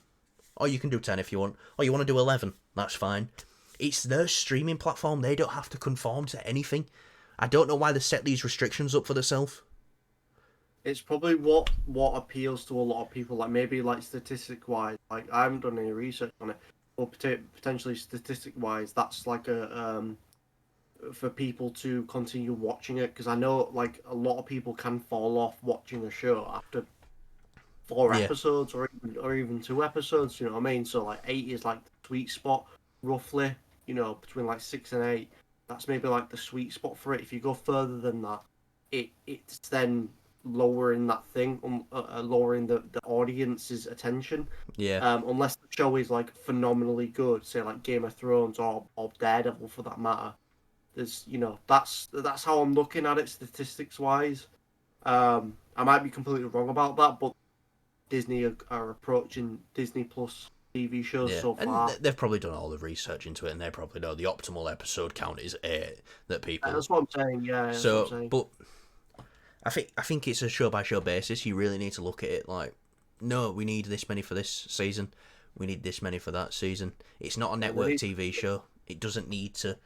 or you can do 10 if you want, or you want to do 11, that's fine. It's their streaming platform. They don't have to conform to anything. I don't know why they set these restrictions up for themselves. It's probably what appeals to a lot of people. Like maybe like statistic wise, like I haven't done any research on it, or potentially statistic wise, that's like a for people to continue watching it, because I know like a lot of people can fall off watching a show after 4 Yeah. episodes or even 2 episodes. You know what I mean? So like 8 is like the sweet spot roughly. You know, between like 6 and 8, that's maybe like the sweet spot for it. If you go further than that, it's then lowering that thing, lowering the audience's attention. Yeah. Unless the show is like phenomenally good, say like Game of Thrones or Daredevil for that matter. There's, you know, that's how I'm looking at it statistics wise. I might be completely wrong about that, but Disney are approaching Disney Plus TV shows Yeah, so far. and they've probably done all the research into it, and they probably know the optimal episode count is 8 that people. That's what I'm saying. Yeah, that's what I'm So, saying. but I think it's a show by show basis. You really need to look at it like, no, we need this many for this season. We need this many for that season. It's not a network TV show. It doesn't need to.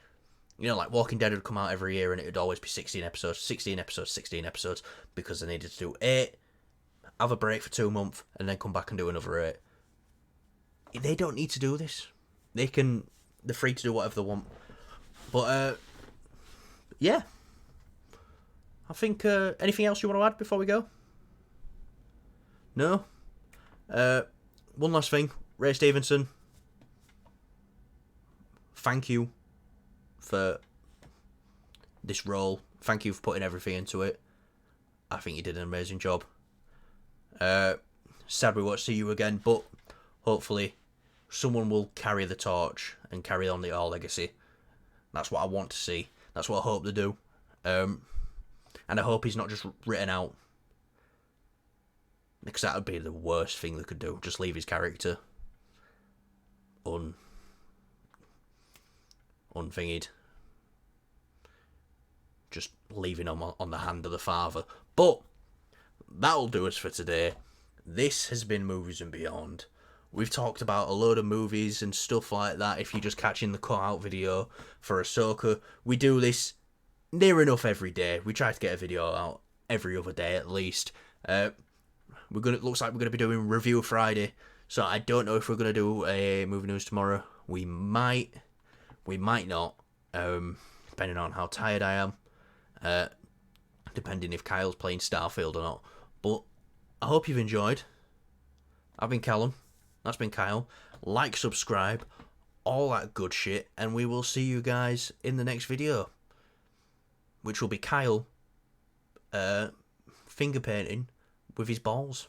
You know, like Walking Dead would come out every year, and it would always be 16 episodes, 16 episodes, 16 episodes, because they needed to do 8, have a break for 2 months, and then come back and do another 8. They don't need to do this. They're free to do whatever they want. But, yeah. I think, anything else you want to add before we go? No? One last thing. Ray Stevenson, thank you for this role. Thank you for putting everything into it. I think you did an amazing job. Sad we won't see you again, but hopefully someone will carry the torch and carry on the Thor legacy. That's what I want to see. That's what I hope they do. And I hope he's not just written out, because that would be the worst thing they could do. Just leave his character unthingied. Just leaving him on the hand of the father. But that'll do us for today. This has been Movies and Beyond. We've talked about a load of movies and stuff like that. If you're just catching the cut-out video for Ahsoka, we do this near enough every day. We try to get a video out every other day at least. Looks like we're gonna be doing Review Friday, so I don't know if we're gonna do a movie news tomorrow. We might not, depending on how tired I am, depending if Kyle's playing Starfield or not. But I hope you've enjoyed. I've been Callum. That's been Kyle. Like, subscribe, all that good shit, and we will see you guys in the next video, which will be Kyle finger painting with his balls.